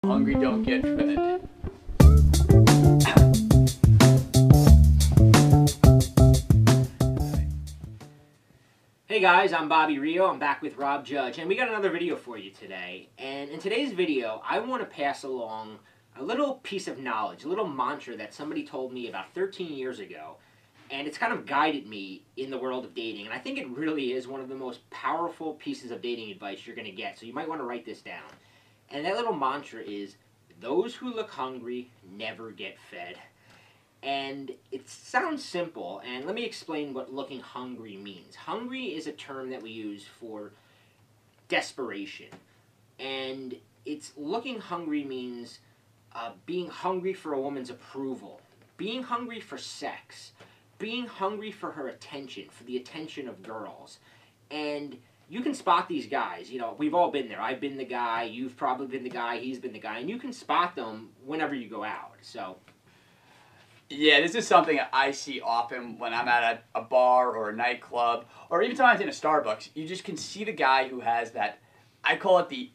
Hungry don't get fed. Hey guys, I'm Bobby Rio. I'm back with Rob Judge, and we got another video for you today. And in today's video, I want to pass along a little piece of knowledge, a little mantra that somebody told me about 13 years ago, and it's kind of guided me in the world of dating. And I think it really is one of the most powerful pieces of dating advice you're going to get, so you might want to write this down. And that little mantra is, those who look hungry never get fed. And it sounds simple, and let me explain what looking hungry means. Hungry is a term that we use for desperation. And it's looking hungry means being hungry for a woman's approval, being hungry for sex, being hungry for her attention, for the attention of girls. And you can spot these guys. You know, we've all been there. I've been the guy, you've probably been the guy, he's been the guy, and you can spot them whenever you go out. So yeah, this is something I see often when I'm at a bar or a nightclub, or even sometimes in a Starbucks. You just can see the guy who has that, I call it the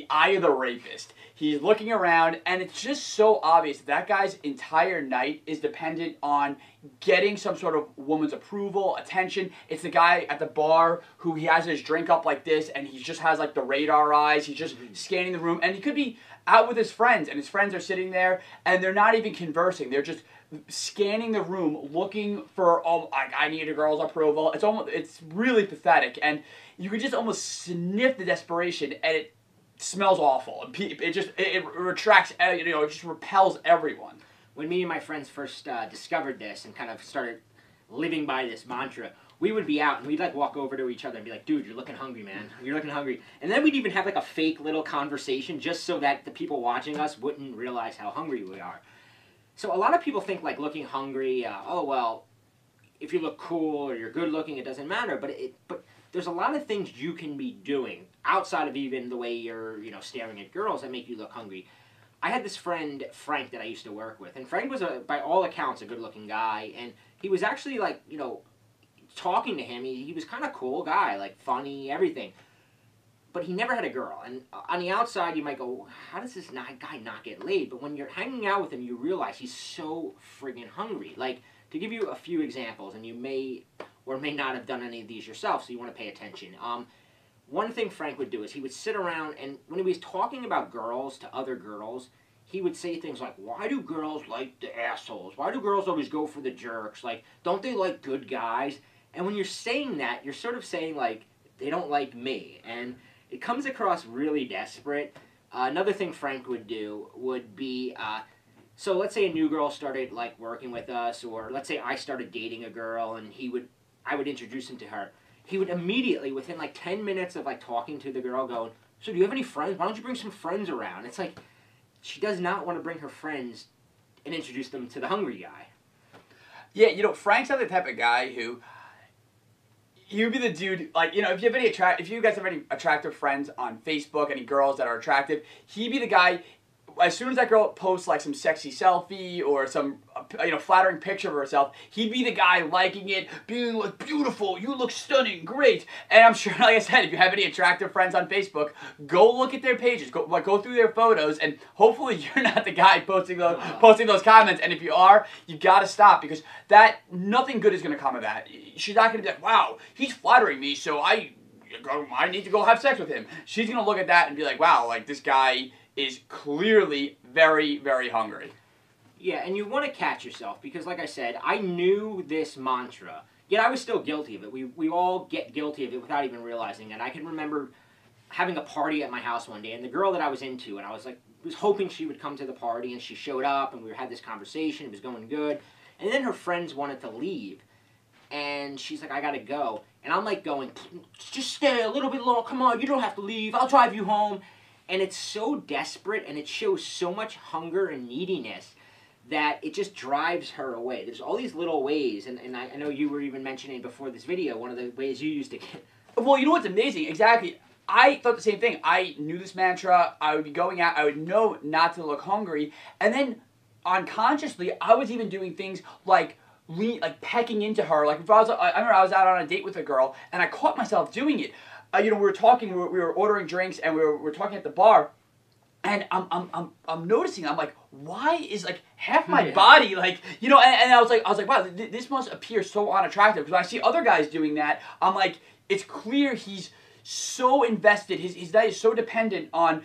eye of the rapist. He's looking around, and it's just so obvious that guy's entire night is dependent on getting some sort of woman's approval, attention. It's the guy at the bar who he has his drink up like this, and he just has like the radar eyes. He's just scanning the room, and he could be out with his friends, and his friends are sitting there, and they're not even conversing. They're just scanning the room, looking for, oh, I need a girl's approval. It's really pathetic, and you can just almost sniff the desperation, and it smells awful. It retracts, it just repels everyone. When me and my friends first discovered this and kind of started living by this mantra, we would be out and we'd like walk over to each other and be like, dude, you're looking hungry, man. You're looking hungry. And then we'd even have like a fake little conversation just so that the people watching us wouldn't realize how hungry we are. So a lot of people think like looking hungry, oh well, if you look cool or you're good looking, it doesn't matter. But there's a lot of things you can be doing outside of even the way you're, staring at girls that make you look hungry. I had this friend, Frank, that I used to work with. And Frank was, by all accounts, a good-looking guy. And he was actually, like, talking to him. He was kind of cool guy, like, funny, everything. But he never had a girl. And on the outside, you might go, how does this guy not get laid? But when you're hanging out with him, you realize he's so friggin' hungry. Like, to give you a few examples, and you may or may not have done any of these yourself, so you want to pay attention. One thing Frank would do is he would sit around, and when he was talking about girls to other girls, he would say things like, why do girls like the assholes? Why do girls always go for the jerks? Like, don't they like good guys? And when you're saying that, you're sort of saying, like, they don't like me. And it comes across really desperate. Another thing Frank would do would be, so let's say a new girl started, like, working with us, or let's say I started dating a girl, and I would introduce him to her. He would immediately, within like 10 minutes of like talking to the girl, go, so do you have any friends? Why don't you bring some friends around? It's like, she does not want to bring her friends and introduce them to the hungry guy. Yeah, Frank's not the type of guy who, you'd be the dude, like, if you guys have any attractive friends on Facebook, any girls that are attractive, he'd be the guy, as soon as that girl posts like some sexy selfie or some flattering picture of herself, he'd be the guy liking it, being like, beautiful, you look stunning, great. And I'm sure, like I said, if you have any attractive friends on Facebook, go look at their pages, go through their photos, and hopefully you're not the guy posting those comments. And if you are, you gotta stop, because nothing good is gonna come of that. She's not gonna be like, wow, he's flattering me, so I need to go have sex with him. She's gonna look at that and be like, wow, like this guy is clearly very, very hungry. Yeah, and you want to catch yourself, because like I said, I knew this mantra, yet I was still guilty of it. We all get guilty of it without even realizing it. I can remember having a party at my house one day, and the girl that I was into, and I was hoping she would come to the party, and she showed up, and we had this conversation, it was going good, and then her friends wanted to leave, and she's like, I gotta go, and I'm like going, just stay a little bit longer, come on, you don't have to leave, I'll drive you home. And it's so desperate, and it shows so much hunger and neediness that it just drives her away. There's all these little ways, and I know you were even mentioning before this video, one of the ways you used to get... Well, you know what's amazing? Exactly. I thought the same thing. I knew this mantra. I would be going out. I would know not to look hungry. And then, unconsciously, I was even doing things like pecking into her. Like, I remember I was out on a date with a girl, and I caught myself doing it. We were talking, we were ordering drinks, and we were talking at the bar, And I'm noticing, I'm like, why is like half my body like, you know, and I was like, wow, this must appear so unattractive, because when I see other guys doing that, I'm like, it's clear he's so invested, his diet is so dependent on,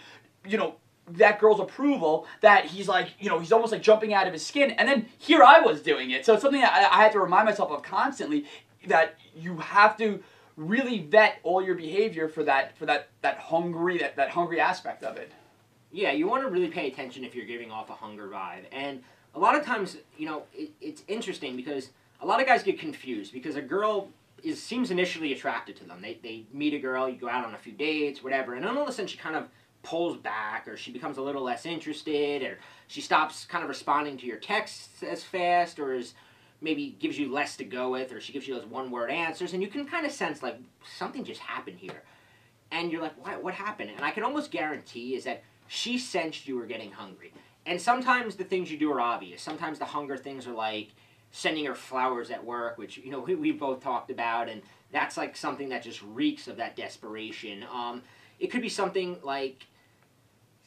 you know, that girl's approval, that he's like, you know, he's almost like jumping out of his skin. And then here I was doing it. So it's something that I had to remind myself of constantly, that you have to really vet all your behavior for that hungry aspect of it. Yeah, you want to really pay attention if you're giving off a hunger vibe. And a lot of times, you know, it's interesting because a lot of guys get confused because a girl seems initially attracted to them. They meet a girl, you go out on a few dates, whatever, and then all of a sudden she kind of pulls back, or she becomes a little less interested, or she stops kind of responding to your texts as fast, or maybe gives you less to go with, or she gives you those one-word answers, and you can kind of sense like something just happened here. And you're like, what happened? And I can almost guarantee is that she sensed you were getting hungry. And sometimes the things you do are obvious. Sometimes the hunger things are like sending her flowers at work, which, you know, we both talked about, and that's like something that just reeks of that desperation. It could be something like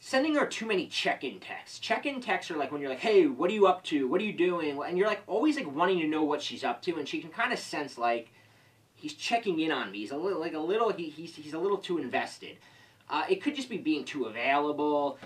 sending her too many check-in texts. Check-in texts are like when you're like, hey, what are you up to? What are you doing? And you're like always like wanting to know what she's up to, and she can kind of sense like he's checking in on me. He's a little he's a little too invested. It could just be being too available.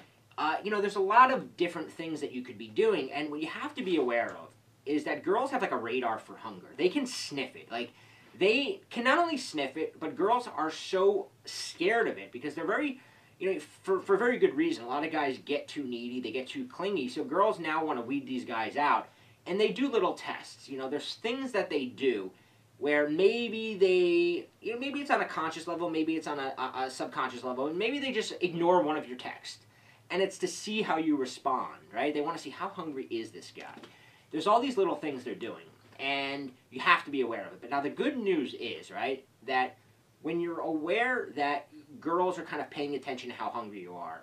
You know, there's a lot of different things that you could be doing, and what you have to be aware of is that girls have like a radar for hunger. They can sniff it. Like, they can not only sniff it, but girls are so scared of it because they're very, you know, for very good reason. A lot of guys get too needy, they get too clingy, so girls now want to weed these guys out, and they do little tests. You know, there's things that they do where maybe they, you know, maybe it's on a conscious level, maybe it's on a subconscious level, and maybe they just ignore one of your texts. And it's to see how you respond, right? They want to see how hungry is this guy. There's all these little things they're doing, and you have to be aware of it. But now the good news is, right, that when you're aware that girls are kind of paying attention to how hungry you are,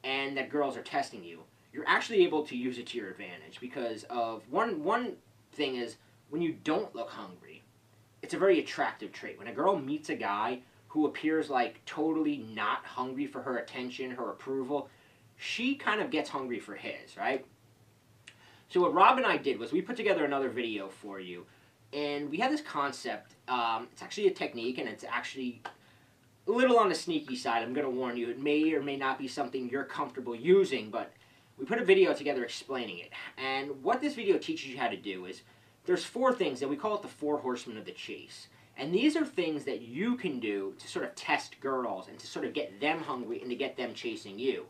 and that girls are testing you, you're actually able to use it to your advantage, because of one thing is, when you don't look hungry, it's a very attractive trait. When a girl meets a guy who appears like totally not hungry for her attention, her approval, she kind of gets hungry for his, right? So what Rob and I did was we put together another video for you, and we had this concept. It's actually a technique, and it's actually a little on the sneaky side. I'm going to warn you, it may or may not be something you're comfortable using, but we put a video together explaining it. And what this video teaches you how to do is, there's 4 things, and we call it the 4 horsemen of the chase. And these are things that you can do to sort of test girls and to sort of get them hungry and to get them chasing you.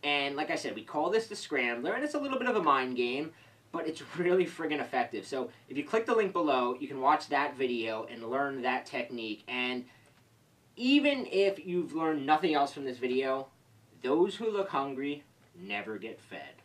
And like I said, we call this the Scrambler, and it's a little bit of a mind game, but it's really friggin' effective. So if you click the link below, you can watch that video and learn that technique. And even if you've learned nothing else from this video, those who look hungry never get fed.